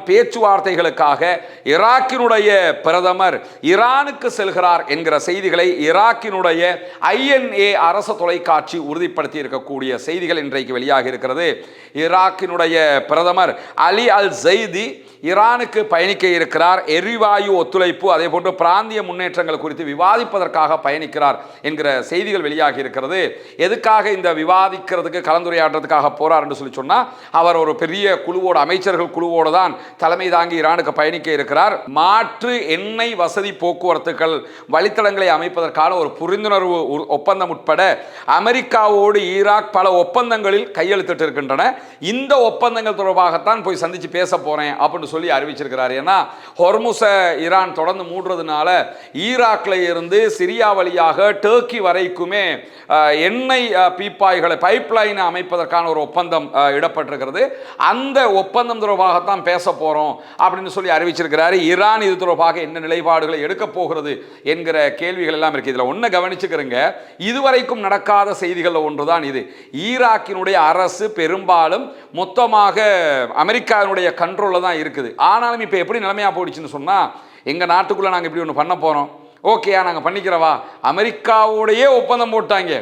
பேச்சுவார்த்தைகளுக்காக ஈராக்கினுடைய பிரதமர் ஈரானுக்கு செல்கிறார் என்கிற செய்திகளை ஈராக்கினுடைய INA அரசு தொலைக்காட்சி உறுதிப்படுத்தி இருக்கக்கூடிய செய்திகள் இன்றைக்கு வெளியாக இருக்கிறது. ஈராக்கினுடைய பிரதமர் அலி அல் ஜைதி ஈரானுக்கு பயணிக்க இருக்கிறார். எரிவாயு ஒத்துழைப்பு அதே போன்று பிராந்திய முன்னேற்றங்கள் குறித்து விவாதிப்பதற்காக பயணிக்கிறார் என்கிற செய்திகள் வெளியாகி இருக்கிறது. எதுக்காக இந்த விவாதிக்கிறதுக்கு கலந்துரையாடுறதுக்காக போறார் என்று சொல்லி சொன்னா, அவர் ஒரு பெரிய குழுவோடு, அமைச்சர்கள் குழுவோடு தான் தலைமை தாங்கி ஈரானுக்கு பயணிக்க இருக்கிறார். மாற்று எண்ணெய் வசதி போக்குவரத்துகள் வழித்தடங்களை அமைப்பதற்கான ஒரு புரிந்துணர்வு ஒப்பந்தம் உட்பட அமெரிக்காவோடு ஈராக் பல ஒப்பந்தங்களில் கையெழுத்திட்டு இருக்கின்றன. இந்த ஒப்பந்தங்கள் தொடர்பாகத்தான் போய் சந்திச்சு பேச போறேன் அப்படின்னு சொல்லி அறிவிச்சிருக்கிறார். ஏன்னா ஹொர்முஸ ஈரான் தொடர்ந்து மூடுறதுனால ஈராக்ல இருந்து சிரியா வழியாக டர்க்கி வரைக்குமே எண்ணெய் பீப்பாய்களை பைப்லைன் அமைப்பதற்கான ஒரு ஒப்பந்தம் இடப்பட்டிருக்கிறது. அந்த ஒப்பந்தம் தொடர்பாகத்தான் பேச போறோம் அப்படின்னு சொல்லி அறிவிச்சிருக்கிறார். ஈரான் இது தொடர்பாக என்ன நிலைப்பாடுகளை எடுக்க போகிறது என்கிற கேள்விகள் எல்லாம் இருக்கு. இதுல ஒன்ன கவனிச்சுக்கிறங்க, இதுவரைக்கும் நடக்காத செய்திகள் ஒன்றுதான் இது. ஈராக்கினுடைய அரசு பெரும்பாலும் மொத்தமாக அமெரிக்காவினுடைய கண்ட்ரோல்ல தான் இருக்குது. ஆனாலும் இப்ப எப்படி நிலைமையா போயிடுச்சுன்னு சொன்னா, எங்க நாட்டுக்குள்ள நாங்க இப்படி ஒன்று பண்ண போறோம், ஓகேயா நாங்க பண்ணிக்கிறவா, அமெரிக்காவோடையே ஒப்பந்தம் போட்டாங்க,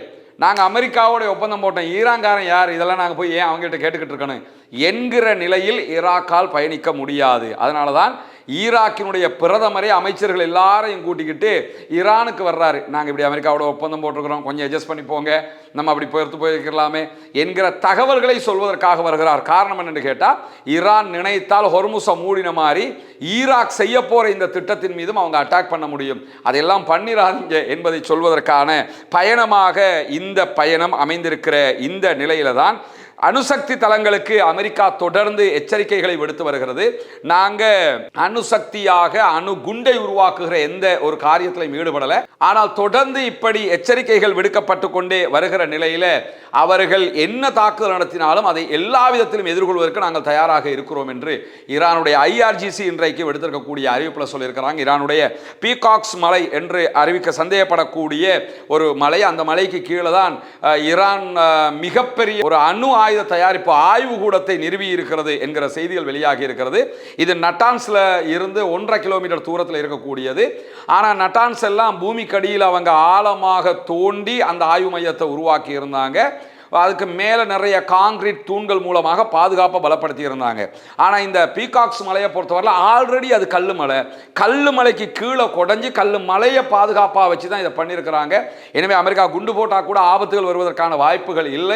நாங்க அமெரிக்காவோடைய ஒப்பந்தம் போட்டோம், ஈரான்காரன் யார், இதெல்லாம் நாங்க போய் ஏன் அவங்ககிட்ட கேட்டுக்கிட்டு இருக்கணும் என்கிற நிலையில் ஈராக்கால் பயணிக்க முடியாது. அதனால தான் ஈராக்கினுடைய பிரதமரே அமைச்சர்கள் எல்லாரையும் கூட்டிக்கிட்டு ஈரானுக்கு வர்றாரு. நாங்கள் இப்படி அமெரிக்காவோட ஒப்பந்தம் போட்டிருக்கிறோம், கொஞ்சம் அட்ஜஸ்ட் பண்ணி போங்க, நம்ம அப்படி போயிருக்கலாமே என்கிற தகவல்களை சொல்வதற்காக வருகிறார். காரணம் என்னன்னு கேட்டால், ஈரான் நினைத்தால் ஹொர்முஸை மூடின மாதிரி ஈராக் செய்ய போற இந்த திட்டத்தின் மீதும் அவங்க அட்டாக் பண்ண முடியும். அதெல்லாம் பண்ணிராதீங்க என்பதை சொல்வதற்கான பயணமாக இந்த பயணம் அமைந்திருக்கிற இந்த நிலையில தான் அணுசக்தி தளங்களுக்கு அமெரிக்கா தொடர்ந்து எச்சரிக்கைகளை விடுத்து வருகிறது. நாங்க அணுசக்தியாக அணு குண்டை உருவாக்குகிற எந்த ஒரு காரியத்திலும் ஈடுபடல, ஆனால் தொடர்ந்து இப்படி எச்சரிக்கைகள் விடுக்கப்பட்டு கொண்டே வருகிற நிலையில அவர்கள் என்ன தாக்குதல் நடத்தினாலும் அதை எல்லா விதத்திலும் எதிர்கொள்வதற்கு நாங்கள் தயாராக இருக்கிறோம் என்று ஈரானுடைய IRGC இன்றைக்கு விடுத்திருக்கக்கூடிய அறிவிப்பில் சொல்லியிருக்கிறாங்க. ஈரானுடைய பீகாக்ஸ் மலை என்று அறிவிக்க சந்தேகப்படக்கூடிய ஒரு மலை, அந்த மலைக்கு கீழே தான் ஈரான் மிகப்பெரிய ஒரு அணு ஆயுத தயாரிப்பு ஆய்வு கூடத்தை நிறுவி இருக்கிறது என்கிற செய்திகள் வெளியாகி இருக்கிறது. இது நட்டான்ஸ்ல இருந்து 1.5 கிலோமீட்டர் தூரத்தில் இருக்கக்கூடியது. ஆனால் நட்டான்ஸ் எல்லாம் பூமிக்கடியில் அவங்க ஆழமாக தோண்டி அந்த ஆய்வு மையத்தை உருவாக்கி இருந்தாங்க. அதுக்கு மேலே நிறைய காங்கிரீட் தூண்கள் மூலமாக பாதுகாப்பை பலப்படுத்தி இருந்தாங்க. ஆனால் இந்த பீகாக்ஸ் மலையை பொறுத்தவரை ஆல்ரெடி அது கல்லு மலை, கல்லு மலைக்கு கீழே குடஞ்சி கல்லு மலையை பாதுகாப்பாக வச்சு தான் இதை பண்ணியிருக்கிறாங்க. எனவே அமெரிக்கா குண்டு போட்டால் கூட ஆபத்துகள் வருவதற்கான வாய்ப்புகள் இல்லை.